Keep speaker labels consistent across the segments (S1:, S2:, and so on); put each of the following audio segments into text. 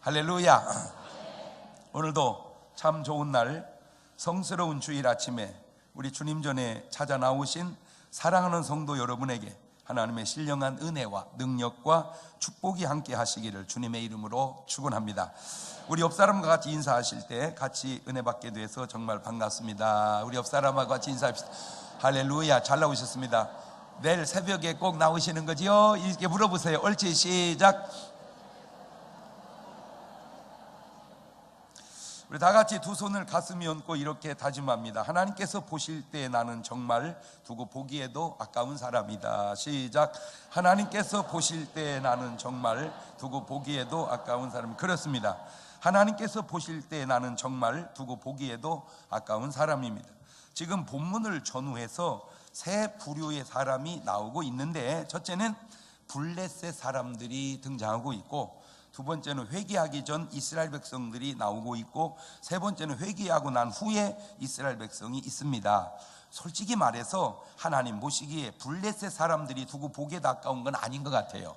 S1: 할렐루야. 오늘도 참 좋은 날, 성스러운 주일 아침에 우리 주님 전에 찾아 나오신 사랑하는 성도 여러분에게 하나님의 신령한 은혜와 능력과 축복이 함께 하시기를 주님의 이름으로 축원합니다. 우리 옆 사람과 같이 인사하실 때 같이 은혜 받게 돼서 정말 반갑습니다. 우리 옆 사람과 같이 인사합시다. 할렐루야. 잘 나오셨습니다. 내일 새벽에 꼭 나오시는 거지요? 이렇게 물어보세요. 옳지. 시작. 우리 다 같이 두 손을 가슴에 얹고 이렇게 다짐합니다. 하나님께서 보실 때 나는 정말 두고 보기에도 아까운 사람이다. 시작. 하나님께서 보실 때 나는 정말 두고 보기에도 아까운 사람. 그렇습니다. 하나님께서 보실 때 나는 정말 두고 보기에도 아까운 사람입니다. 지금 본문을 전후해서 세 부류의 사람이 나오고 있는데, 첫째는 블레셋 사람들이 등장하고 있고, 두 번째는 회개하기 전 이스라엘 백성들이 나오고 있고, 세 번째는 회개하고 난 후에 이스라엘 백성이 있습니다. 솔직히 말해서 하나님 보시기에 블레셋 사람들이 두고 보기에 아까운 건 아닌 것 같아요.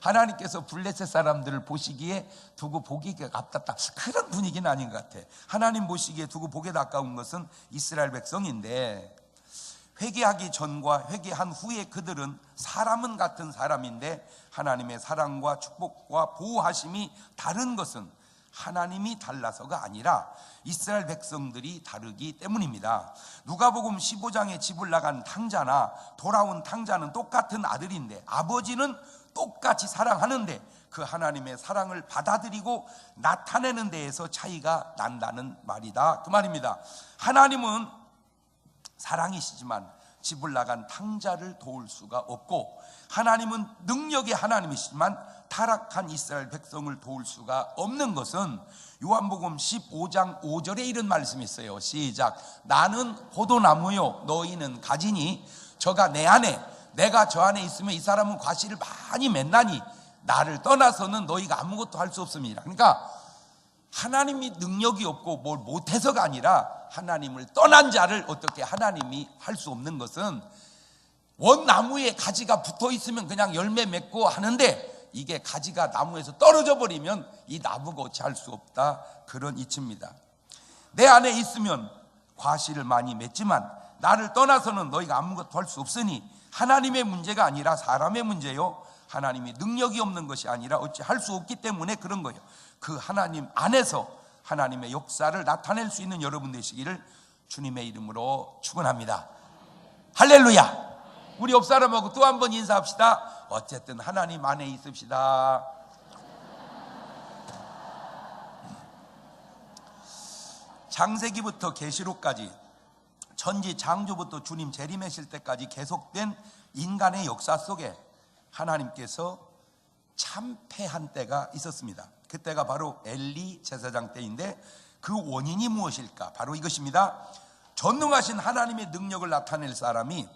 S1: 하나님께서 블레셋 사람들을 보시기에 두고 보기에 아깝다, 그런 분위기는 아닌 것 같아. 하나님 보시기에 두고 보기에 아까운 것은 이스라엘 백성인데, 회개하기 전과 회개한 후에 그들은 사람은 같은 사람인데 하나님의 사랑과 축복과 보호하심이 다른 것은 하나님이 달라서가 아니라 이스라엘 백성들이 다르기 때문입니다. 누가복음 15장에 집을 나간 탕자나 돌아온 탕자는 똑같은 아들인데, 아버지는 똑같이 사랑하는데 그 하나님의 사랑을 받아들이고 나타내는 데에서 차이가 난다는 말이다, 그 말입니다. 하나님은 사랑이시지만 집을 나간 탕자를 도울 수가 없고, 하나님은 능력의 하나님이시지만 타락한 이스라엘 백성을 도울 수가 없는 것은 요한복음 15장 5절에 이런 말씀이 있어요. 시작. 나는 포도나무요 너희는 가지니 저가 내 안에 내가 저 안에 있으면 이 사람은 과실을 많이 맺나니 나를 떠나서는 너희가 아무것도 할 수 없습니다. 그러니까 하나님이 능력이 없고 뭘 못해서가 아니라 하나님을 떠난 자를 어떻게 하나님이 할 수 없는 것은, 원나무에 가지가 붙어 있으면 그냥 열매 맺고 하는데 이게 가지가 나무에서 떨어져 버리면 이 나무가 어찌할 수 없다, 그런 이치입니다. 내 안에 있으면 과실을 많이 맺지만 나를 떠나서는 너희가 아무것도 할 수 없으니, 하나님의 문제가 아니라 사람의 문제요, 하나님이 능력이 없는 것이 아니라 어찌 할 수 없기 때문에 그런 거예요. 그 하나님 안에서 하나님의 역사를 나타낼 수 있는 여러분 되시기를 주님의 이름으로 축원합니다. 할렐루야. 우리 옆 사람하고 또 한 번 인사합시다. 어쨌든 하나님 안에 있읍시다. 창세기부터 계시록까지, 천지 창조부터 주님 재림하실 때까지 계속된 인간의 역사 속에 하나님께서 참패한 때가 있었습니다. 그때가 바로 엘리 제사장 때인데, 그 원인이 무엇일까? 바로 이것입니다. 전능하신 하나님의 능력을 나타낼 사람이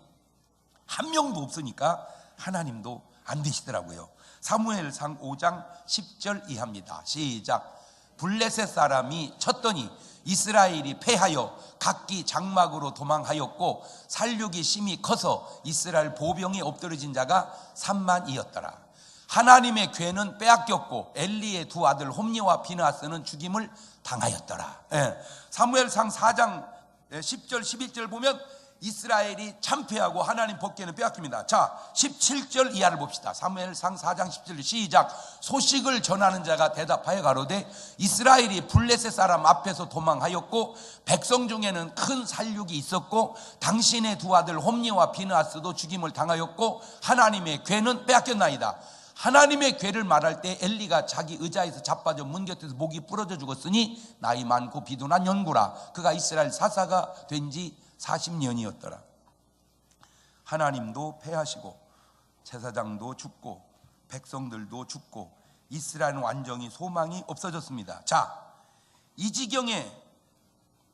S1: 한 명도 없으니까 하나님도 안 되시더라고요. 사무엘상 5장 10절 이하입니다. 시작. 블레셋 사람이 쳤더니 이스라엘이 패하여 각기 장막으로 도망하였고 살육이 심히 커서 이스라엘 보병에 엎드러진 자가 3만이었더라. 하나님의 괴는 빼앗겼고 엘리의 두 아들 홈니와 비느하스는 죽임을 당하였더라. 사무엘상 4장 10절 11절 보면 이스라엘이 참패하고 하나님 법궤는 빼앗깁니다. 자, 17절 이하를 봅시다. 사무엘상 4장 10절 시작. 소식을 전하는 자가 대답하여 가로되 이스라엘이 블레셋 사람 앞에서 도망하였고 백성 중에는 큰 살육이 있었고 당신의 두 아들 홈니와 비느하스도 죽임을 당하였고 하나님의 궤는 빼앗겼나이다. 하나님의 궤를 말할 때 엘리가 자기 의자에서 자빠져 문 곁에서 목이 부러져 죽었으니 나이 많고 비둔한 연구라. 그가 이스라엘 사사가 된 지 40년이었더라. 하나님도 패하시고 제사장도 죽고 백성들도 죽고 이스라엘은 완전히 소망이 없어졌습니다. 자, 이 지경에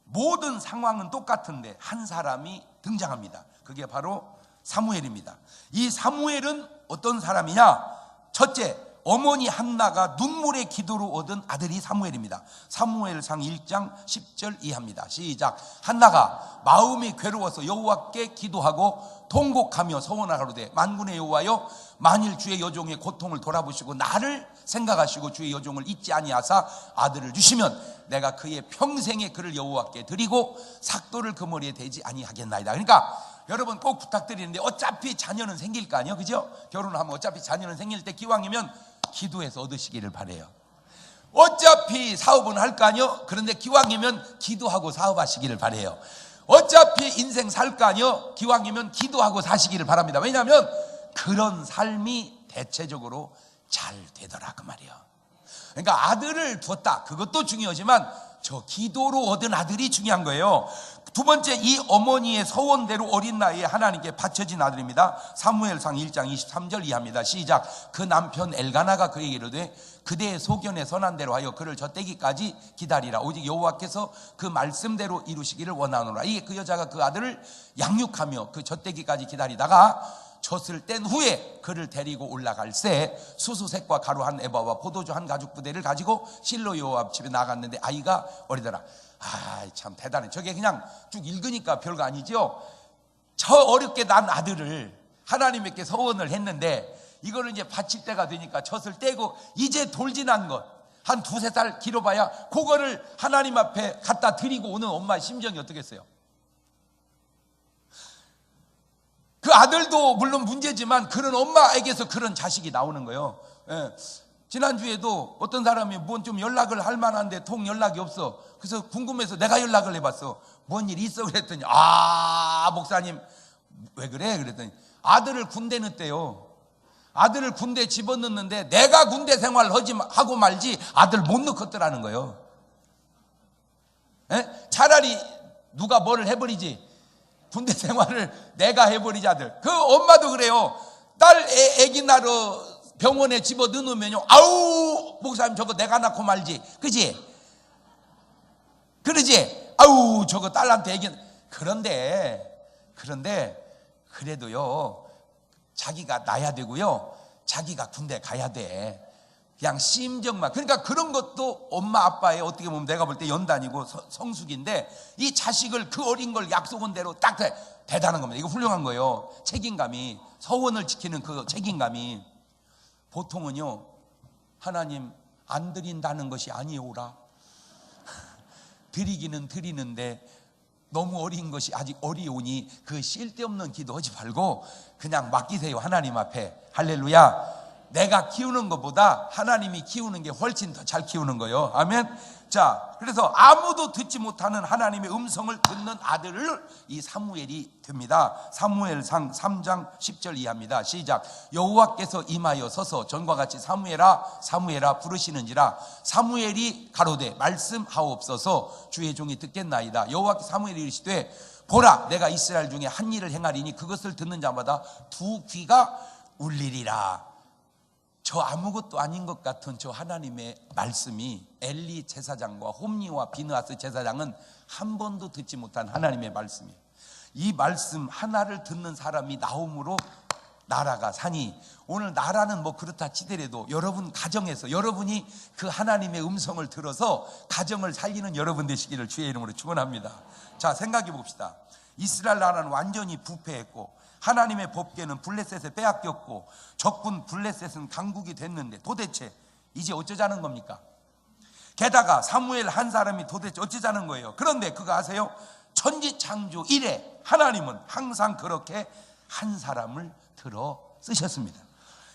S1: 모든 상황은 똑같은데 한 사람이 등장합니다. 그게 바로 사무엘입니다. 이 사무엘은 어떤 사람이냐? 첫째, 어머니 한나가 눈물의 기도로 얻은 아들이 사무엘입니다. 사무엘상 1장 10절 이하입니다. 시작. 한나가 마음이 괴로워서 여호와께 기도하고 통곡하며 서원하노되 만군의 여호와여 만일 주의 여종의 고통을 돌아보시고 나를 생각하시고 주의 여종을 잊지 아니하사 아들을 주시면 내가 그의 평생에 그를 여호와께 드리고 삭도를 그 머리에 대지 아니하겠나이다. 그러니까 여러분 꼭 부탁드리는데 어차피 자녀는 생길 거 아니에요, 그죠? 결혼하면 어차피 자녀는 생길 때 기왕이면 기도해서 얻으시기를 바래요. 어차피 사업은 할 거 아니요? 그런데 기왕이면 기도하고 사업하시기를 바래요. 어차피 인생 살 거 아니요? 기왕이면 기도하고 사시기를 바랍니다. 왜냐하면 그런 삶이 대체적으로 잘 되더라 그 말이에요. 그러니까 아들을 두었다, 그것도 중요하지만 저 기도로 얻은 아들이 중요한 거예요. 두 번째, 이 어머니의 서원대로 어린 나이에 하나님께 바쳐진 아들입니다. 사무엘상 1장 23절 이하입니다. 시작. 그 남편 엘가나가 그에게 이르되 그대의 소견에 선한 대로 하여 그를 젖대기까지 기다리라. 오직 여호와께서 그 말씀대로 이루시기를 원하노라. 이게 그 여자가 그 아들을 양육하며 그 젖대기까지 기다리다가 젖을 뗀 후에 그를 데리고 올라갈새 수수색과 가루 한 에바와 포도주 한 가죽 부대를 가지고 실로 여호와 집에 나갔는데 아이가 어리더라. 참 대단해. 저게 그냥 쭉 읽으니까 별거 아니죠. 저 어렵게 난 아들을 하나님께 서원을 했는데 이거를 이제 바칠 때가 되니까 젖을 떼고 이제 돌진한 것 한 두세 살 길어봐야 그거를 하나님 앞에 갖다 드리고 오는 엄마의 심정이 어떻겠어요? 그 아들도 물론 문제지만 그런 엄마에게서 그런 자식이 나오는 거예요. 예. 지난주에도 어떤 사람이 뭔 좀 연락을 할 만한데 통 연락이 없어. 그래서 궁금해서 내가 연락을 해봤어. 뭔 일이 있어? 그랬더니 목사님 왜 그래? 그랬더니 아들을 군대 넣었대요. 아들을 군대 집어넣는데 내가 군대 생활 하고 말지 아들 못 넣겠더라는 거예요. 예? 차라리 누가 뭐를 해버리지, 군대 생활을 내가 해버리지. 아들 그 엄마도 그래요. 딸 애기 낳으러 병원에 집어 넣으면요, 아우 목사님 저거 내가 낳고 말지, 그지? 그러지? 아우 저거 딸한테 애기. 그런데 그래도요 자기가 낳아야 되고요, 자기가 군대 가야 돼. 그냥 심정만. 그러니까 그런 것도 엄마 아빠의 어떻게 보면 내가 볼 때 연단이고 성숙인데 이 자식을 그 어린 걸 약속한 대로 딱 대단한 겁니다. 이거 훌륭한 거예요. 책임감이, 서원을 지키는 그 책임감이. 보통은요, 하나님 안 드린다는 것이 아니오라. 드리기는 드리는데 너무 어린 것이 아직 어리오니 그 쓸데없는 기도하지 말고 그냥 맡기세요 하나님 앞에. 할렐루야. 내가 키우는 것보다 하나님이 키우는 게 훨씬 더 잘 키우는 거예요. 아멘. 자, 그래서 아무도 듣지 못하는 하나님의 음성을 듣는 아들을 이 사무엘이 됩니다. 사무엘상 3장 10절 이하입니다. 시작. 여호와께서 임하여 서서 전과 같이 사무엘아 사무엘아 부르시는지라. 사무엘이 가로되 말씀하옵소서 주의 종이 듣겠나이다. 여호와께 사무엘이 이르시되 보라 내가 이스라엘 중에 한 일을 행하리니 그것을 듣는 자마다 두 귀가 울리리라. 저 아무것도 아닌 것 같은 저 하나님의 말씀이 엘리 제사장과 홈리와 비느하스 제사장은 한 번도 듣지 못한 하나님의 말씀이에요. 이 말씀 하나를 듣는 사람이 나옴으로 나라가 사니, 오늘 나라는 뭐 그렇다 치더라도 여러분 가정에서 여러분이 그 하나님의 음성을 들어서 가정을 살리는 여러분 되시기를 주의 이름으로 축원합니다. 자, 생각해 봅시다. 이스라엘 나라는 완전히 부패했고 하나님의 법궤는 블레셋에 빼앗겼고 적군 블레셋은 강국이 됐는데 도대체 이제 어쩌자는 겁니까? 게다가 사무엘 한 사람이 도대체 어쩌자는 거예요? 그런데 그거 아세요? 천지창조 이래 하나님은 항상 그렇게 한 사람을 들어 쓰셨습니다.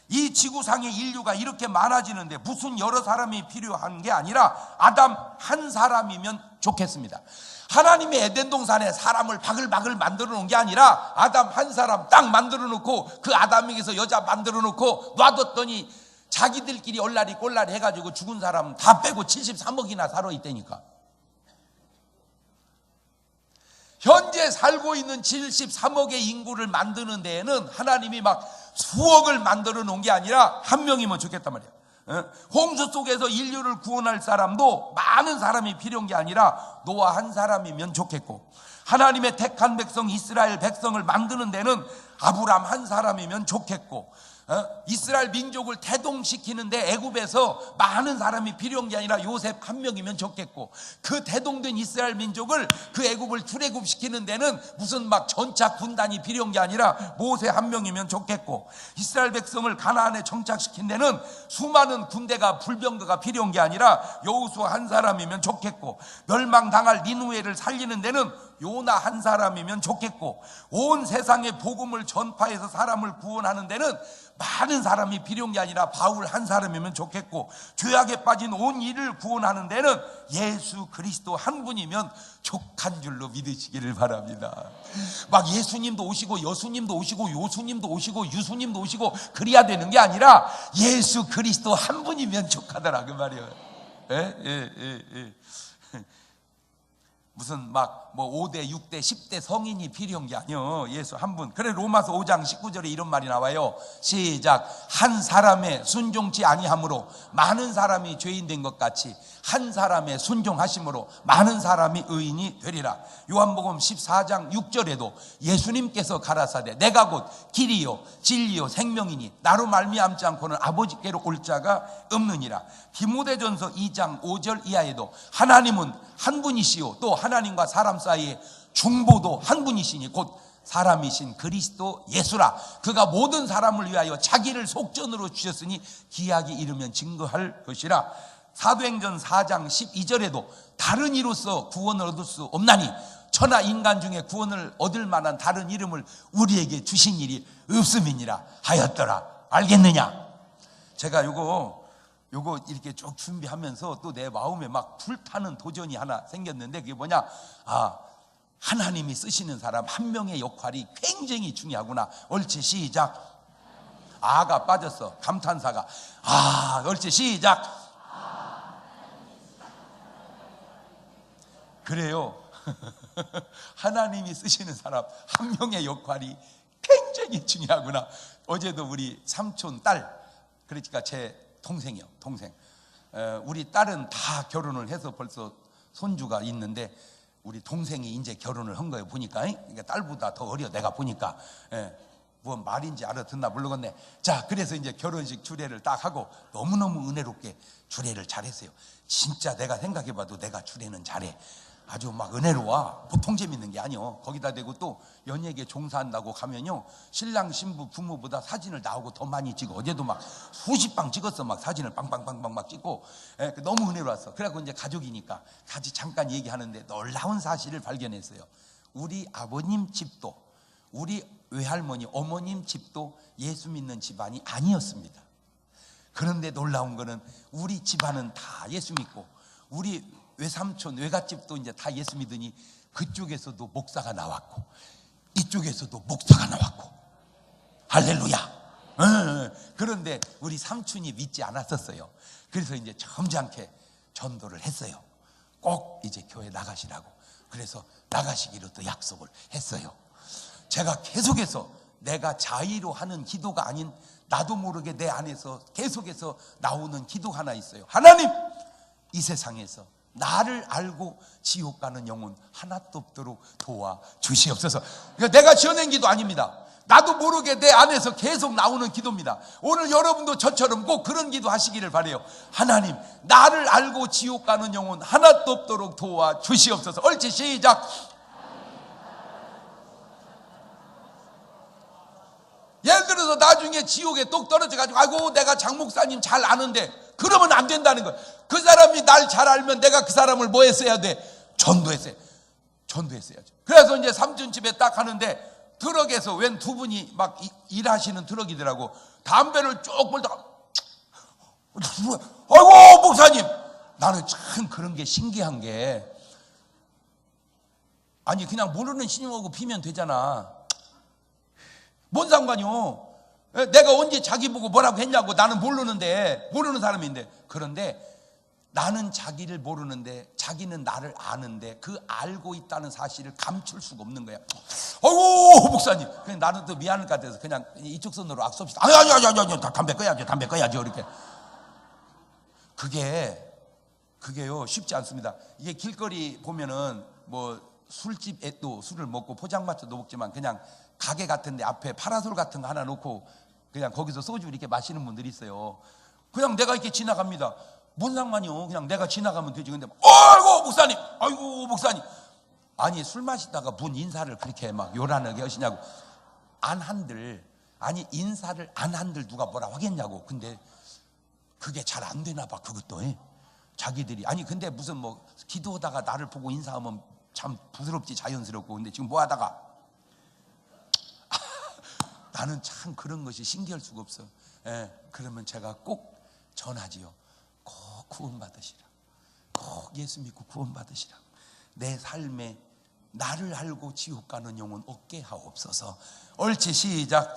S1: 이 지구상의 인류가 이렇게 많아지는데 무슨 여러 사람이 필요한 게 아니라 아담 한 사람이면 좋겠습니다. 하나님의 에덴 동산에 사람을 바글바글 만들어 놓은 게 아니라 아담 한 사람 딱 만들어 놓고 그 아담에게서 여자 만들어 놓고 놔뒀더니 자기들끼리 얼라리 꼴라리 해가지고 죽은 사람 다 빼고 73억이나 살아있다니까. 현재 살고 있는 73억의 인구를 만드는 데에는 하나님이 막 수억을 만들어 놓은 게 아니라 한 명이면 좋겠단 말이야. 홍수 속에서 인류를 구원할 사람도 많은 사람이 필요한 게 아니라 노아 한 사람이면 좋겠고, 하나님의 택한 백성 이스라엘 백성을 만드는 데는 아브람 한 사람이면 좋겠고, 이스라엘 민족을 대동시키는데 애굽에서 많은 사람이 필요한 게 아니라 요셉 한 명이면 좋겠고, 그 대동된 이스라엘 민족을 그 애굽을 출애굽시키는 데는 무슨 막 전차 군단이 필요한 게 아니라 모세 한 명이면 좋겠고, 이스라엘 백성을 가나안에 정착시킨 데는 수많은 군대가 불병거가 필요한 게 아니라 여호수아 한 사람이면 좋겠고, 멸망당할 니느웨를 살리는 데는 요나 한 사람이면 좋겠고, 온 세상에 복음을 전파해서 사람을 구원하는 데는 많은 사람이 필요한 게 아니라 바울 한 사람이면 좋겠고, 죄악에 빠진 온 이를 구원하는 데는 예수 그리스도 한 분이면 족한 줄로 믿으시기를 바랍니다. 막 예수님도 오시고 여수님도 오시고 요수님도 오시고 유수님도 오시고 그래야 되는 게 아니라 예수 그리스도 한 분이면 족하더라 그 말이에요. 무슨 막 뭐 5대 6대 10대 성인이 필요한 게 아니요, 예수 한 분. 그래 로마서 5장 19절에 이런 말이 나와요. 시작. 한 사람의 순종치 아니함으로 많은 사람이 죄인 된 것 같이 한 사람의 순종하심으로 많은 사람이 의인이 되리라. 요한복음 14장 6절에도 예수님께서 가라사대 내가 곧 길이요 진리요 생명이니 나로 말미암지 않고는 아버지께로 올 자가 없느니라. 디모데전서 2장 5절 이하에도 하나님은 한 분이시요 또 하나님과 사람 사이에 중보도 한 분이시니 곧 사람이신 그리스도 예수라. 그가 모든 사람을 위하여 자기를 속전으로 주셨으니 기약이 이르면 증거할 것이라. 사도행전 4장 12절에도 다른 이로서 구원을 얻을 수 없나니 천하 인간 중에 구원을 얻을 만한 다른 이름을 우리에게 주신 일이 없음이니라 하였더라. 알겠느냐? 제가 요거 이렇게 쭉 준비하면서 또 내 마음에 막 불타는 도전이 하나 생겼는데, 그게 뭐냐? 하나님이 쓰시는 사람 한 명의 역할이 굉장히 중요하구나. 옳지, 시작. 아가 빠졌어. 감탄사가. 옳지, 시작. 그래요. 하나님이 쓰시는 사람 한 명의 역할이 굉장히 중요하구나. 어제도 우리 삼촌 딸, 그러니까 제 동생이요, 동생. 우리 딸은 다 결혼을 해서 벌써 손주가 있는데 우리 동생이 이제 결혼을 한 거예요. 보니까 그러니까 딸보다 더 어려. 내가 보니까 뭐 말인지 알아듣나 모르겠네. 자, 그래서 이제 결혼식 주례를 딱 하고 너무너무 은혜롭게 주례를 잘했어요. 진짜 내가 생각해봐도 내가 주례는 잘해. 아주 막 은혜로워. 보통 재밌는 게 아니요. 거기다 대고 또 연예계 종사한다고 가면요, 신랑 신부 부모보다 사진을 나오고 더 많이 찍어. 어제도 막 수십 방 찍었어. 막 사진을 빵빵빵빵 막 찍고. 너무 은혜로웠어. 그래갖고 이제 가족이니까 같이 잠깐 얘기하는데 놀라운 사실을 발견했어요. 우리 아버님 집도 우리 외할머니 어머님 집도 예수 믿는 집안이 아니었습니다. 그런데 놀라운 거는 우리 집안은 다 예수 믿고 우리 외삼촌 외갓집도 이제 다 예수 믿으니 그쪽에서도 목사가 나왔고 이쪽에서도 목사가 나왔고. 할렐루야. 그런데 우리 삼촌이 믿지 않았었어요. 그래서 이제 점잖게 전도를 했어요. 꼭 이제 교회 나가시라고. 그래서 나가시기로 또 약속을 했어요. 제가 계속해서 내가 자의로 하는 기도가 아닌 나도 모르게 내 안에서 계속해서 나오는 기도가 하나 있어요. 하나님, 이 세상에서 나를 알고 지옥 가는 영혼 하나도 없도록 도와 주시옵소서. 그러니까 내가 지어낸 기도 아닙니다. 나도 모르게 내 안에서 계속 나오는 기도입니다. 오늘 여러분도 저처럼 꼭 그런 기도 하시기를 바라요. 하나님, 나를 알고 지옥 가는 영혼 하나도 없도록 도와 주시옵소서. 옳지, 시작. 예를 들어서 나중에 지옥에 똑 떨어져가지고 아이고 내가 장 목사님 잘 아는데, 그러면 안 된다는 거예요. 그 사람이 날 잘 알면 내가 그 사람을 뭐 했어야 돼? 전도했어야죠. 그래서 이제 삼촌 집에 딱 가는데 트럭에서 웬 두 분이 막 일하시는 트럭이더라고. 담배를 쭉 불다가 아이고 목사님. 나는 참 그런 게 신기한 게, 아니 그냥 모르는 신용하고 피면 되잖아. 뭔 상관이요? 내가 언제 자기 보고 뭐라고 했냐고. 나는 모르는데, 모르는 사람인데. 그런데 나는 자기를 모르는데 자기는 나를 아는데 그 알고 있다는 사실을 감출 수가 없는 거야. 아이고 목사님, 그냥 나는 또 미안할 것 같아서 그냥 이쪽 손으로 악수없이 아니 담배 꺼야죠 이렇게. 그게요 쉽지 않습니다. 이게 길거리 보면은 뭐 술집에도 술을 먹고 포장마차도 먹지만 그냥 가게 같은데 앞에 파라솔 같은 거 하나 놓고 그냥 거기서 소주 이렇게 마시는 분들이 있어요. 그냥 내가 이렇게 지나갑니다. 뭔 상관이요? 그냥 내가 지나가면 되지. 근데 아이고 목사님, 아이고 목사님. 아니 술 마시다가 문 인사를 그렇게 막 요란하게 하시냐고. 안 한들, 아니 인사를 안 한들 누가 뭐라고 하겠냐고. 근데 그게 잘 안 되나 봐. 그것도 자기들이 아니 근데 무슨 뭐 기도하다가 나를 보고 인사하면 참 부드럽지 자연스럽고. 근데 지금 뭐 하다가 나는 참 그런 것이 신기할 수가 없어. 그러면 제가 꼭 전하지요. 꼭 구원받으시라. 꼭 예수 믿고 구원받으시라. 내 삶에 나를 알고 지옥 가는 영혼 없게 하옵소서. 옳지, 시작.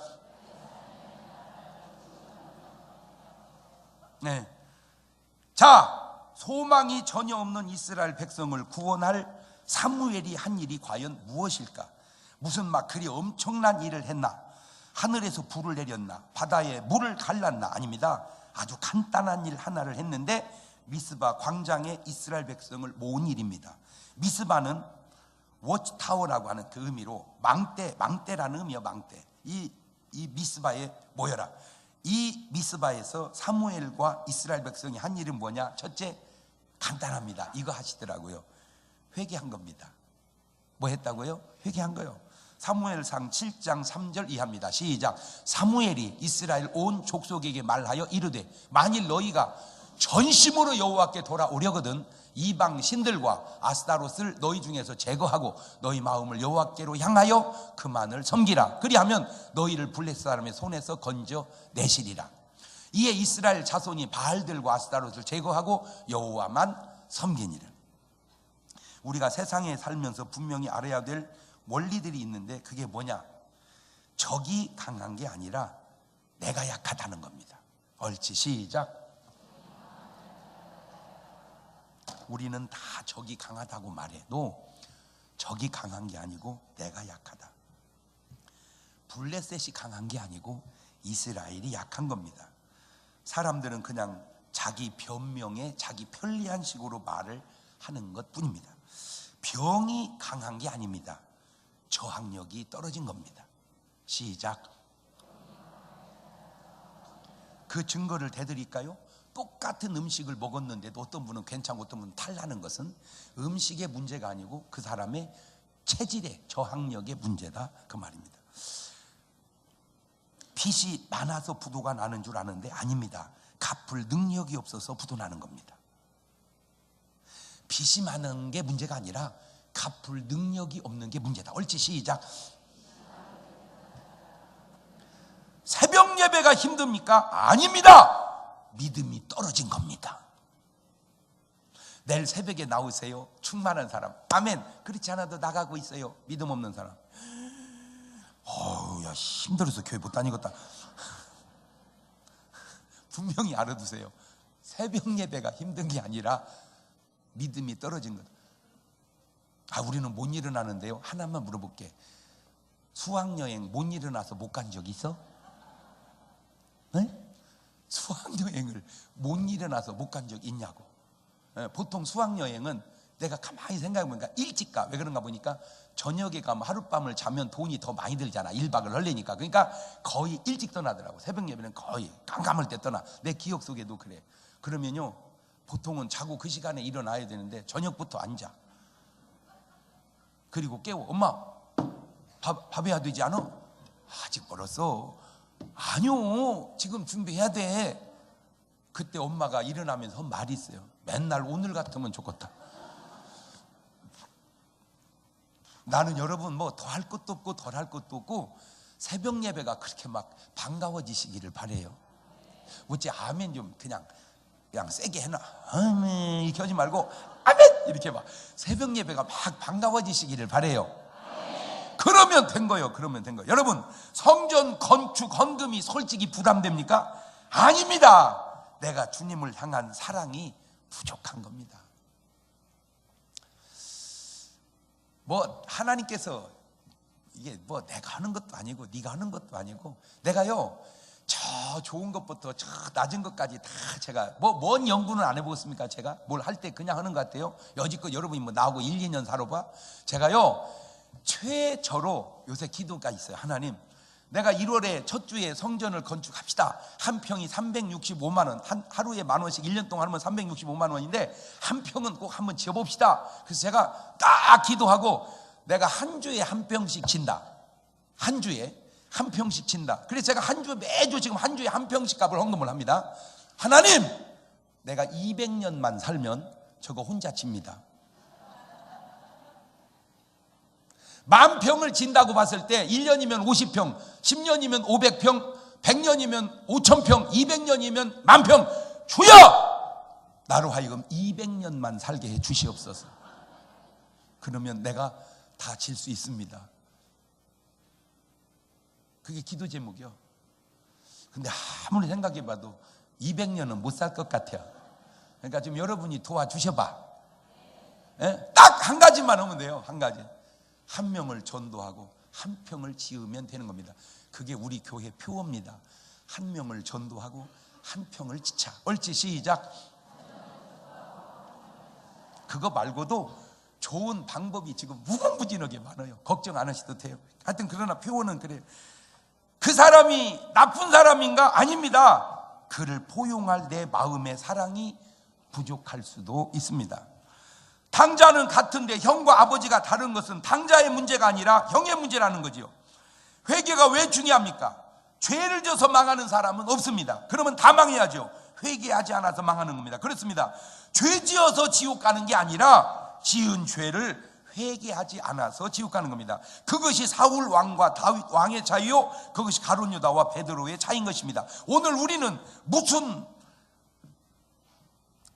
S1: 네. 자, 소망이 전혀 없는 이스라엘 백성을 구원할 사무엘이 한 일이 과연 무엇일까? 무슨 막 그리 엄청난 일을 했나? 하늘에서 불을 내렸나? 바다에 물을 갈랐나? 아닙니다. 아주 간단한 일 하나를 했는데 미스바 광장에 이스라엘 백성을 모은 일입니다. 미스바는 워치타워라고 하는 그 의미로 망대라는 의미요. 망대. 이 미스바에 모여라. 이 미스바에서 사무엘과 이스라엘 백성이 한 일은 뭐냐? 첫째, 간단합니다. 이거 하시더라고요. 회개한 겁니다. 뭐 했다고요? 회개한 거요. 사무엘상 7장 3절 이하입니다. 시작. 사무엘이 이스라엘 온 족속에게 말하여 이르되 만일 너희가 전심으로 여호와께 돌아오려거든 이방 신들과 아스타롯을 너희 중에서 제거하고 너희 마음을 여호와께로 향하여 그만을 섬기라. 그리하면 너희를 블레셋 사람의 손에서 건져 내시리라. 이에 이스라엘 자손이 바알들과 아스타롯을 제거하고 여호와만 섬기니라. 우리가 세상에 살면서 분명히 알아야 될 원리들이 있는데 그게 뭐냐? 적이 강한 게 아니라 내가 약하다는 겁니다. 옳지, 시작. 우리는 다 적이 강하다고 말해도 적이 강한 게 아니고 내가 약하다. 블레셋이 강한 게 아니고 이스라엘이 약한 겁니다. 사람들은 그냥 자기 변명에 자기 편리한 식으로 말을 하는 것 뿐입니다. 병이 강한 게 아닙니다. 저항력이 떨어진 겁니다. 시작. 그 증거를 대드릴까요? 똑같은 음식을 먹었는데도 어떤 분은 괜찮고 어떤 분은 탈나는 것은 음식의 문제가 아니고 그 사람의 체질의 저항력의 문제다, 그 말입니다. 빚이 많아서 부도가 나는 줄 아는데 아닙니다. 갚을 능력이 없어서 부도 나는 겁니다. 빚이 많은 게 문제가 아니라 갚을 능력이 없는 게 문제다. 옳지, 시작. 새벽 예배가 힘듭니까? 아닙니다. 믿음이 떨어진 겁니다. 내일 새벽에 나오세요. 충만한 사람. 아멘. 그렇지 않아도 나가고 있어요. 믿음 없는 사람. 야, 힘들어서 교회 못 다니겠다. 분명히 알아두세요. 새벽 예배가 힘든 게 아니라 믿음이 떨어진 거다. 우리는 못 일어나는데요. 하나만 물어볼게. 수학여행 못 일어나서 못 간 적 있어? 네? 수학여행을 못 일어나서 못 간 적 있냐고. 보통 수학여행은 내가 가만히 생각해보니까 일찍 가. 왜 그런가 보니까 저녁에 가면 하룻밤을 자면 돈이 더 많이 들잖아. 1박을 하려니까. 그러니까 거의 일찍 떠나더라고. 새벽 예배는 거의 깜깜할 때 떠나. 내 기억 속에도 그래. 그러면요, 보통은 자고 그 시간에 일어나야 되는데 저녁부터 안 자. 그리고 깨워. 엄마, 밥 해야 되지 않아? 아직 멀었어. 아니요, 지금 준비해야 돼. 그때 엄마가 일어나면서 한 말이 있어요. 맨날 오늘 같으면 좋겠다. 나는 여러분 뭐 더 할 것도 없고 덜 할 것도 없고 새벽 예배가 그렇게 막 반가워지시기를 바래요. 어찌 아멘 좀 그냥 세게 해놔. 아멘 이렇게 하지 말고 아멘 이렇게 막 새벽 예배가 막 반가워지시기를 바래요. 그러면 된 거예요. 그러면 된 거예요. 여러분, 성전 건축 헌금이 솔직히 부담됩니까? 아닙니다. 내가 주님을 향한 사랑이 부족한 겁니다. 뭐 하나님께서 이게 뭐 내가 하는 것도 아니고 네가 하는 것도 아니고 내가요 저 좋은 것부터 저 낮은 것까지 다 제가 뭔 연구는 안 해보겠습니까? 제가 뭘 할 때 그냥 하는 것 같아요. 여지껏 여러분이 뭐 나하고 1, 2년 살아봐. 제가요 최저로 요새 기도가 있어요. 하나님, 내가 1월에 첫 주에 성전을 건축합시다. 한 평이 365만 원, 하루에 10,000원씩 1년 동안 하면 365만 원인데 한 평은 꼭 한번 지어봅시다. 그래서 제가 딱 기도하고 내가 한 주에 한 평씩 친다. 한 주에 한 평씩 친다. 그래서 제가 한 주에 매주 지금 한 주에 한 평씩 값을 헌금을 합니다. 하나님, 내가 200년만 살면 저거 혼자 칩니다. 10,000평을 진다고 봤을 때 1년이면 50평, 10년이면 500평, 100년이면 5,000평, 200년이면 10,000평. 주여! 나로 하여금 200년만 살게 해 주시옵소서. 그러면 내가 다 질 수 있습니다. 그게 기도 제목이요. 근데 아무리 생각해 봐도 200년은 못 살 것 같아요. 그러니까 좀 여러분이 도와주셔봐. 딱 한 가지만 하면 돼요. 한 가지. 한 명을 전도하고 한 평을 지으면 되는 겁니다. 그게 우리 교회 표어입니다. 한 명을 전도하고 한 평을 지차. 옳지, 시작. 그거 말고도 좋은 방법이 지금 무궁무진하게 많아요. 걱정 안 하셔도 돼요. 하여튼 그러나 표어는 그래요. 그 사람이 나쁜 사람인가? 아닙니다. 그를 포용할 내 마음의 사랑이 부족할 수도 있습니다. 당자는 같은데 형과 아버지가 다른 것은 당자의 문제가 아니라 형의 문제라는 거지요. 회개가 왜 중요합니까? 죄를 져서 망하는 사람은 없습니다. 그러면 다 망해야죠. 회개하지 않아서 망하는 겁니다. 그렇습니다. 죄 지어서 지옥 가는 게 아니라 지은 죄를 회개하지 않아서 지옥 가는 겁니다. 그것이 사울 왕과 다윗 왕의 차이요, 그것이 가룟 유다와 베드로의 차이인 것입니다. 오늘 우리는 무슨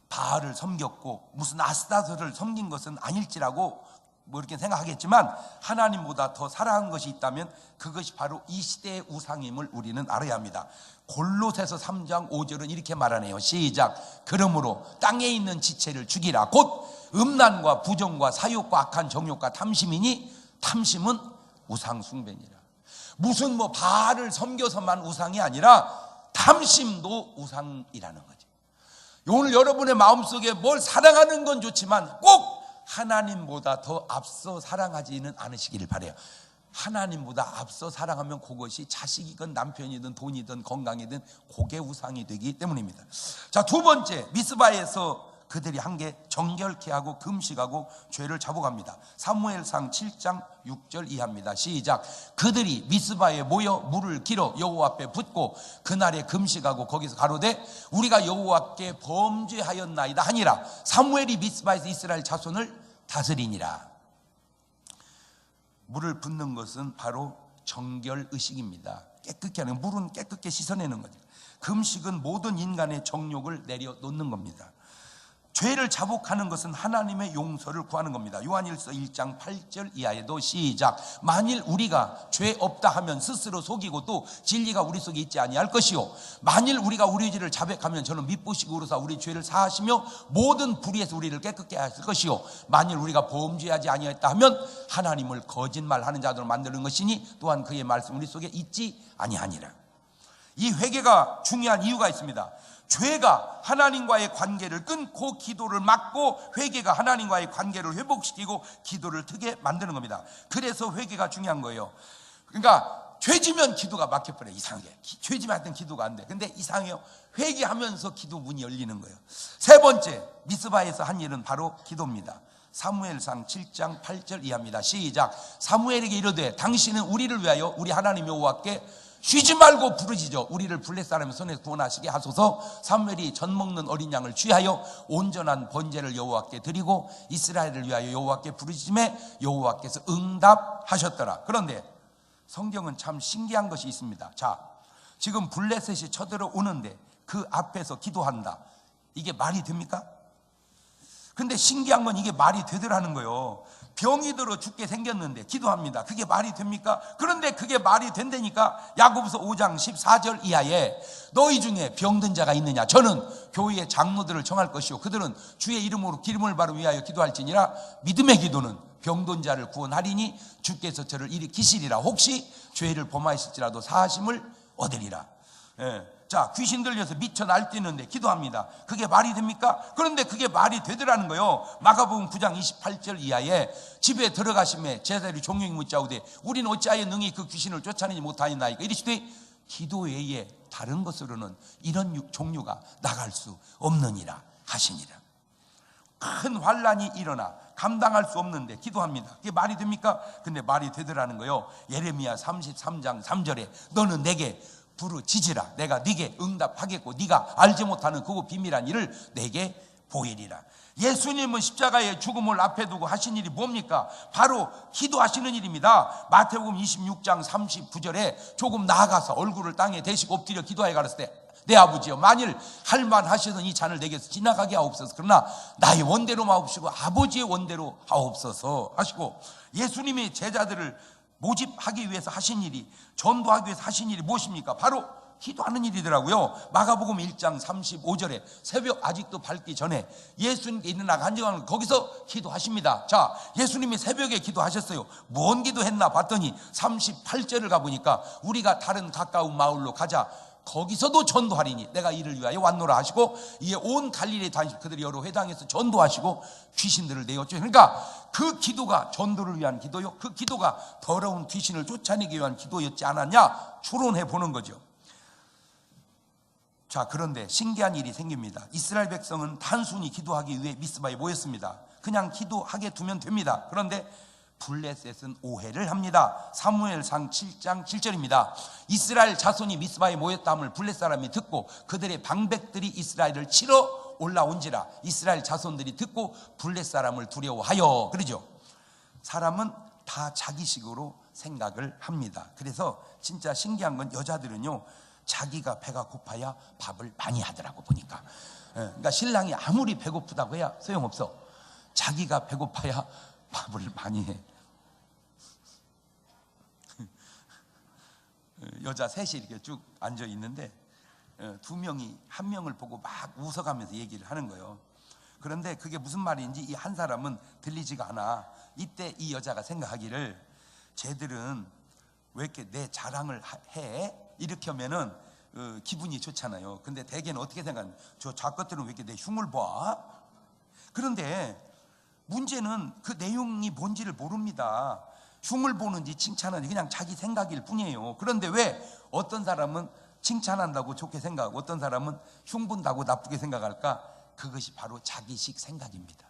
S1: 바알을 섬겼고 무슨 아스타르를 섬긴 것은 아닐지라고 뭐 이렇게 생각하겠지만, 하나님보다 더 사랑한 것이 있다면 그것이 바로 이 시대의 우상임을 우리는 알아야 합니다. 골로새서 3장 5절은 이렇게 말하네요. 시작. 그러므로 땅에 있는 지체를 죽이라. 곧 음란과 부정과 사욕과 악한 정욕과 탐심이니 탐심은 우상 숭배니라. 무슨 뭐 바알을 섬겨서만 우상이 아니라 탐심도 우상이라는 거죠. 오늘 여러분의 마음속에 뭘 사랑하는 건 좋지만 꼭 하나님보다 더 앞서 사랑하지는 않으시기를 바라요. 하나님보다 앞서 사랑하면 그것이 자식이든 남편이든 돈이든 건강이든 그게 우상이 되기 때문입니다. 자, 두 번째, 미스바에서 그들이 한 게 정결케 하고 금식하고 죄를 잡아갑니다. 사무엘상 7장 6절 이하입니다. 시작. 그들이 미스바에 모여 물을 길어 여호와 앞에 붓고 그날에 금식하고 거기서 가로되 우리가 여호와께 범죄하였나이다 하니라. 사무엘이 미스바에서 이스라엘 자손을 다스리니라. 물을 붓는 것은 바로 정결의식입니다. 깨끗게 하는, 물은 깨끗게 씻어내는 거죠. 금식은 모든 인간의 정욕을 내려놓는 겁니다. 죄를 자복하는 것은 하나님의 용서를 구하는 겁니다. 요한일서 1장 8절 이하에도 시작. 만일 우리가 죄 없다 하면 스스로 속이고 또 진리가 우리 속에 있지 아니할 것이요, 만일 우리가 우리 죄를 자백하면 저는 미쁘시고 의로사 우리 죄를 사하시며 모든 불의에서 우리를 깨끗게 하실 것이요, 만일 우리가 범죄하지 아니하였다 하면 하나님을 거짓말하는 자들로 만드는 것이니 또한 그의 말씀 우리 속에 있지 아니하니라. 이 회개가 중요한 이유가 있습니다. 죄가 하나님과의 관계를 끊고 기도를 막고, 회개가 하나님과의 관계를 회복시키고 기도를 트게 만드는 겁니다. 그래서 회개가 중요한 거예요. 그러니까 죄지면 기도가 막혀버려요. 이상하게 죄지면 하여튼 기도가 안 돼. 근데 이상해요. 회개하면서 기도 문이 열리는 거예요. 세 번째, 미스바에서 한 일은 바로 기도입니다. 사무엘상 7장 8절 이하입니다. 시작. 사무엘에게 이르되 당신은 우리를 위하여 우리 하나님 여호와께 쉬지 말고 부르짖어 우리를 블레 사람의 손에서 구원하시게 하소서. 사무엘이 젖 먹는 어린 양을 취하여 온전한 번제를 여호와께 드리고 이스라엘을 위하여 여호와께 부르짖음에 여호와께서 응답하셨더라. 그런데 성경은 참 신기한 것이 있습니다. 자, 지금 블레셋이 쳐들어오는데 그 앞에서 기도한다. 이게 말이 됩니까? 근데 신기한 건 이게 말이 되더라는 거예요. 병이 들어 죽게 생겼는데 기도합니다. 그게 말이 됩니까? 그런데 그게 말이 된다니까 야고보서 5장 14절 이하에 너희 중에 병든 자가 있느냐? 저는 교회의 장로들을 정할 것이요 그들은 주의 이름으로 기름을 바르 위하여 기도할지니라. 믿음의 기도는 병든 자를 구원하리니 주께서 저를 일으키시리라. 혹시 죄를 범하였을지라도 사하심을 얻으리라. 예. 자, 귀신 들려서 미쳐 날뛰는데 기도합니다. 그게 말이 됩니까? 그런데 그게 말이 되더라는 거예요. 마가복음 9장 28절 이하에 집에 들어가심에 제자들이 종용이 묻자오되 우리는 어찌하여 능히 그 귀신을 쫓아내지 못하였나이까 이르시되 기도 외에 다른 것으로는 이런 종류가 나갈 수 없느니라 하시니라. 큰 환란이 일어나 감당할 수 없는데 기도합니다. 그게 말이 됩니까? 근데 말이 되더라는 거예요. 예레미야 33장 3절에 너는 내게 부르짖으라 내가 네게 응답하겠고 네가 알지 못하는 그거 비밀한 일을 내게 보이리라. 예수님은 십자가의 죽음을 앞에 두고 하신 일이 뭡니까? 바로 기도하시는 일입니다. 마태복음 26장 39절에 조금 나아가서 얼굴을 땅에 대시고 엎드려 기도하여 가라사대 때 내 아버지여 만일 할만하시던 이 잔을 내게서 지나가게 하옵소서. 그러나 나의 원대로 마옵시고 아버지의 원대로 하옵소서 하시고, 예수님이 제자들을 모집하기 위해서 하신 일이, 전도하기 위해서 하신 일이 무엇입니까? 바로 기도하는 일이더라고요. 마가복음 1장 35절에 새벽 아직도 밝기 전에 예수님께 있는 나가 한정하는 거기서 기도하십니다. 자, 예수님이 새벽에 기도하셨어요. 뭔 기도했나 봤더니 38절을 가보니까 우리가 다른 가까운 마을로 가자. 거기서도 전도하리니 내가 이를 위하여 왔노라 하시고, 이에 온 갈릴리에 다니시고 그들이 여러 회당에서 전도하시고 귀신들을 내었죠. 그러니까 그 기도가 전도를 위한 기도요, 그 기도가 더러운 귀신을 쫓아내기 위한 기도였지 않았냐 추론해 보는 거죠. 자, 그런데 신기한 일이 생깁니다. 이스라엘 백성은 단순히 기도하기 위해 미스바에 모였습니다. 그냥 기도하게 두면 됩니다. 그런데 블레셋은 오해를 합니다. 사무엘상 7장 7절입니다. 이스라엘 자손이 미스바에 모였다함을 블레셋 사람이 듣고 그들의 방백들이 이스라엘을 치러 올라온지라. 이스라엘 자손들이 듣고 블레셋 사람을 두려워하여. 그러죠. 사람은 다 자기식으로 생각을 합니다. 그래서 진짜 신기한 건 여자들은요, 자기가 배가 고파야 밥을 많이 하더라고 보니까. 그러니까 신랑이 아무리 배고프다고 해야 소용없어. 자기가 배고파야 밥을 많이 해. 여자 셋이 이렇게 쭉 앉아 있는데 두 명이 한 명을 보고 막 웃어가면서 얘기를 하는 거예요. 그런데 그게 무슨 말인지 이 한 사람은 들리지가 않아. 이때 이 여자가 생각하기를, 쟤들은 왜 이렇게 내 자랑을 해? 이렇게 하면은 기분이 좋잖아요. 근데 대개는 어떻게 생각하냐, 저 작것들은 왜 이렇게 내 흉을 봐? 그런데 문제는 그 내용이 뭔지를 모릅니다. 흉을 보는지 칭찬하는지 그냥 자기 생각일 뿐이에요. 그런데 왜 어떤 사람은 칭찬한다고 좋게 생각하고 어떤 사람은 흉본다고 나쁘게 생각할까? 그것이 바로 자기식 생각입니다.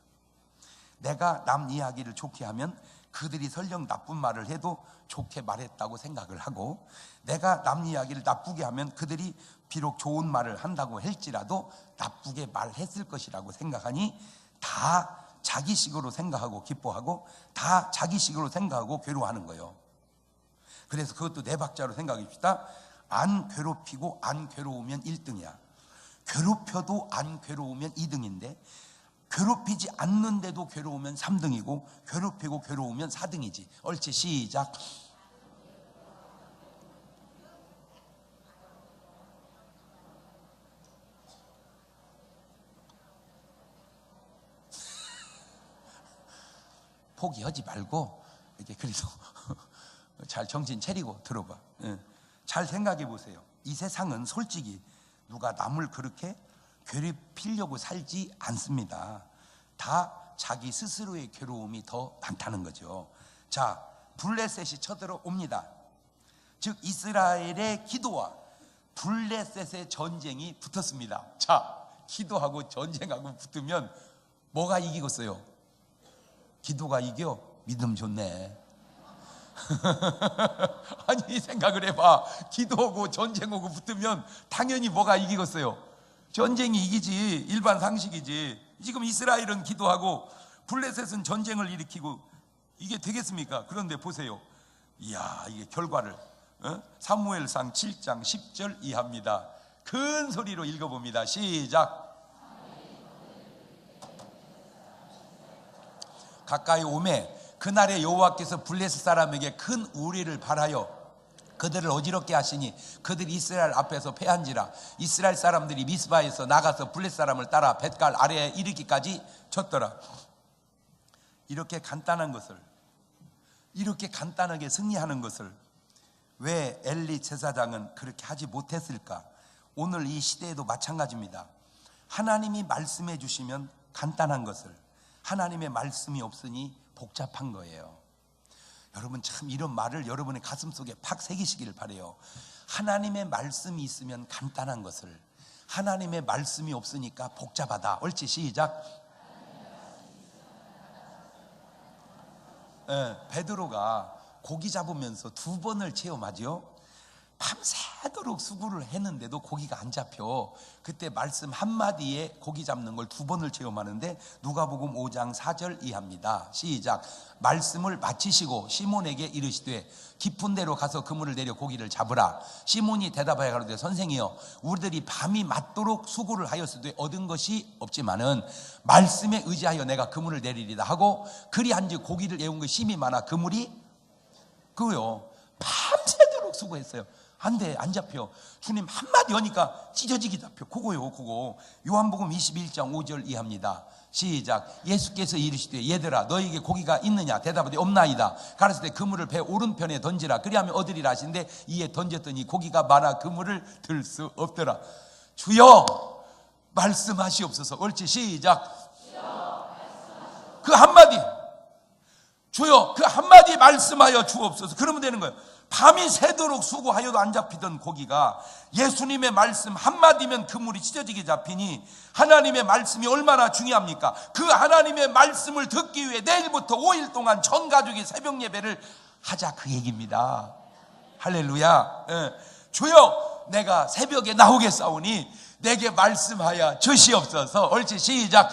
S1: 내가 남 이야기를 좋게 하면 그들이 설령 나쁜 말을 해도 좋게 말했다고 생각을 하고, 내가 남 이야기를 나쁘게 하면 그들이 비록 좋은 말을 한다고 할지라도 나쁘게 말했을 것이라고 생각하니 다 자기식으로 생각하고 기뻐하고 다 자기식으로 생각하고 괴로워하는 거예요. 그래서 그것도 네 박자로 생각해 봅시다. 안 괴롭히고 안 괴로우면 1등이야. 괴롭혀도 안 괴로우면 2등인데 괴롭히지 않는데도 괴로우면 3등이고 괴롭히고 괴로우면 4등이지. 옳지, 시작. 포기하지 말고 이렇게, 그래서 잘 정신 차리고 들어봐. 잘 생각해 보세요. 이 세상은 솔직히 누가 남을 그렇게 괴롭히려고 살지 않습니다. 다 자기 스스로의 괴로움이 더 많다는 거죠. 자, 블레셋이 쳐들어옵니다. 즉 이스라엘의 기도와 블레셋의 전쟁이 붙었습니다. 자, 기도하고 전쟁하고 붙으면 뭐가 이기겠어요? 기도가 이겨? 믿음 좋네. 아니 생각을 해봐. 기도하고 전쟁하고 붙으면 당연히 뭐가 이기겠어요? 전쟁이 이기지. 일반 상식이지. 지금 이스라엘은 기도하고 블레셋은 전쟁을 일으키고 이게 되겠습니까? 그런데 보세요. 이야, 이게 결과를 사무엘상 7장 10절 이하입니다. 큰 소리로 읽어봅니다. 시작. 가까이 오매 그날에 여호와께서 블레셋 사람에게 큰 우리를 발하여 그들을 어지럽게 하시니 그들이 이스라엘 앞에서 패한지라. 이스라엘 사람들이 미스바에서 나가서 블레셋 사람을 따라 벳갈 아래에 이르기까지 쳤더라. 이렇게 간단한 것을, 이렇게 간단하게 승리하는 것을 왜 엘리 제사장은 그렇게 하지 못했을까? 오늘 이 시대에도 마찬가지입니다. 하나님이 말씀해 주시면 간단한 것을, 하나님의 말씀이 없으니 복잡한 거예요. 여러분 참 이런 말을 여러분의 가슴속에 팍 새기시기를 바라요. 하나님의 말씀이 있으면 간단한 것을, 하나님의 말씀이 없으니까 복잡하다. 옳지, 시작. 베드로가 고기 잡으면서 2번을 체험하죠. 밤새도록 수고를 했는데도 고기가 안 잡혀. 그때 말씀 한마디에 고기 잡는 걸 2번을 체험하는데 누가복음 5장 4절 이하입니다. 시작. 말씀을 마치시고 시몬에게 이르시되 깊은 데로 가서 그물을 내려 고기를 잡으라. 시몬이 대답하여 가로되 선생이여 우리들이 밤이 맞도록 수고를 하였으되 얻은 것이 없지만은 말씀에 의지하여 내가 그물을 내리리다 하고 그리한즉 고기를 애운 것이 심이 많아 그물이 그거요 밤새도록 수고했어요. 안 돼, 안 잡혀. 주님 한마디 하니까 찢어지게 잡혀. 그거요, 그거. 요한복음 21장 5절 이하입니다. 시작. 예수께서 이르시되 얘들아 너에게 고기가 있느냐 대답하되 없나이다. 가라사대 그물을 배 오른편에 던지라. 그리하면 얻으리라 하신데 이에 던졌더니 고기가 많아 그물을 들 수 없더라. 주여 말씀하시옵소서. 옳지, 시작. 그 한마디, 주여 그 한마디 말씀하여 주옵소서. 그러면 되는 거예요. 밤이 새도록 수고하여도 안 잡히던 고기가 예수님의 말씀 한마디면 그물이 찢어지게 잡히니 하나님의 말씀이 얼마나 중요합니까? 그 하나님의 말씀을 듣기 위해 내일부터 5일 동안 전 가족이 새벽 예배를 하자, 그 얘기입니다. 할렐루야. 주여 내가 새벽에 나오겠사오니 내게 말씀하여 주시옵소서. 옳지, 시작.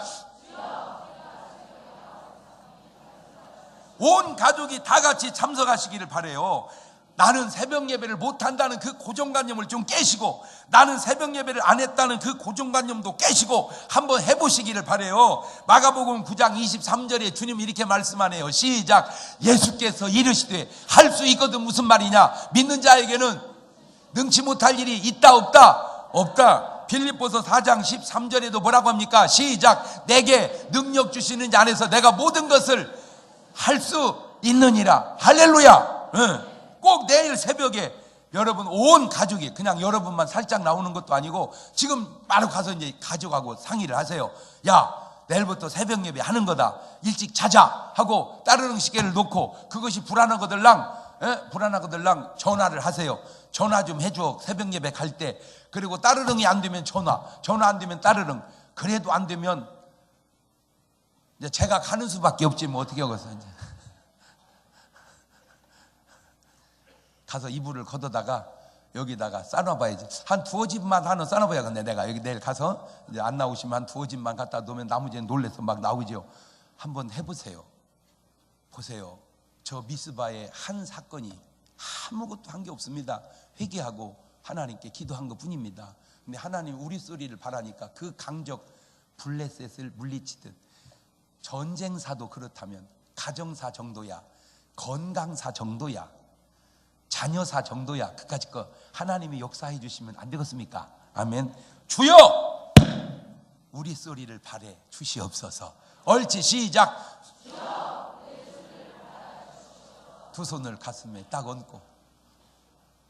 S1: 온 가족이 다 같이 참석하시기를 바라요. 나는 새벽 예배를 못한다는 그 고정관념을 좀 깨시고 나는 새벽 예배를 안 했다는 그 고정관념도 깨시고 한번 해보시기를 바라요. 마가복음 9장 23절에 주님 이렇게 말씀하네요. 시작. 예수께서 이르시되 할 수 있거든. 무슨 말이냐? 믿는 자에게는 능치 못할 일이 있다 없다? 없다. 빌립보서 4장 13절에도 뭐라고 합니까? 시작. 내게 능력 주시는 자 안에서 내가 모든 것을 할 수 있느니라. 할렐루야. 꼭 내일 새벽에 여러분 온 가족이, 그냥 여러분만 살짝 나오는 것도 아니고 지금 바로 가서 이제 가족하고 상의를 하세요. 야, 내일부터 새벽 예배 하는 거다. 일찍 자자 하고 따르릉 시계를 놓고 그것이 불안하거들랑 전화를 하세요. 전화 좀 해줘. 새벽 예배 갈 때. 그리고 따르릉이 안 되면 전화 안 되면 따르릉. 그래도 안 되면 이제 제가 가는 수밖에 없지 뭐 어떻게 하겠어. 이제 가서 이불을 걷어다가 여기다가 싸놔봐야지. 한 2집만 하나 싸놔봐야겠네. 내가 여기 내일 가서 이제 안 나오시면 한 2집만 갖다 놓으면 나머지는 놀래서 막 나오죠. 한번 해보세요. 보세요. 저 미스바의 한 사건이 아무것도 한 게 없습니다. 회개하고 하나님께 기도한 것 뿐입니다. 근데 하나님 우리 소리를 바라니까 그 강적 블레셋을 물리치듯 전쟁사도 그렇다면 가정사 정도야, 건강사 정도야, 자녀사 정도야, 그까짓 거 하나님이 역사해 주시면 안 되겠습니까? 아멘. 주여 우리 소리를 바래 주시옵소서. 옳지, 시작. 두 손을 가슴에 딱 얹고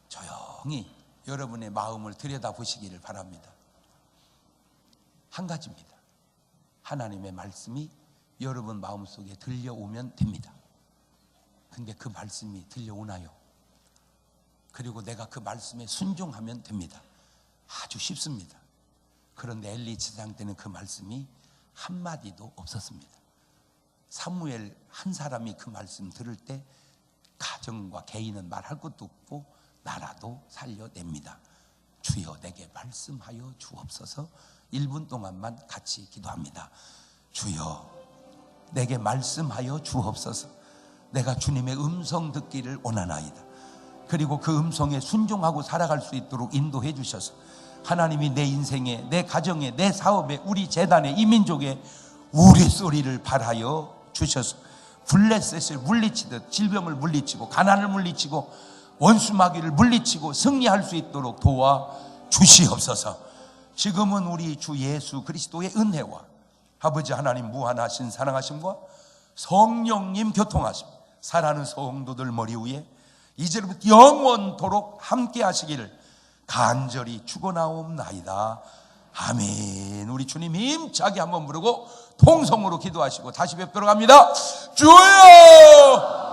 S1: 조용히 여러분의 마음을 들여다보시기를 바랍니다. 한 가지입니다. 하나님의 말씀이 여러분 마음속에 들려오면 됩니다. 근데 그 말씀이 들려오나요? 그리고 내가 그 말씀에 순종하면 됩니다. 아주 쉽습니다. 그런데 엘리 제사장 때는 그 말씀이 한마디도 없었습니다. 사무엘 한 사람이 그 말씀 들을 때 가정과 개인은 말할 것도 없고 나라도 살려냅니다. 주여 내게 말씀하여 주옵소서. 1분 동안만 같이 기도합니다. 주여 내게 말씀하여 주옵소서. 내가 주님의 음성 듣기를 원하나이다. 그리고 그 음성에 순종하고 살아갈 수 있도록 인도해 주셔서 하나님이 내 인생에, 내 가정에, 내 사업에, 우리 재단에, 이 민족에 우리 소리를 발하여 주셔서 블레셋을 물리치듯 질병을 물리치고 가난을 물리치고 원수마귀를 물리치고 승리할 수 있도록 도와 주시옵소서. 지금은 우리 주 예수 그리스도의 은혜와 아버지 하나님 무한하신 사랑하심과 성령님 교통하심, 사랑하는 성도들 머리 위에 이제부터 영원토록 함께 하시기를 간절히 죽어나옵나이다. 아멘. 우리 주님 힘차게 한번 부르고 통성으로 기도하시고 다시 뵙도록 합니다. 주여!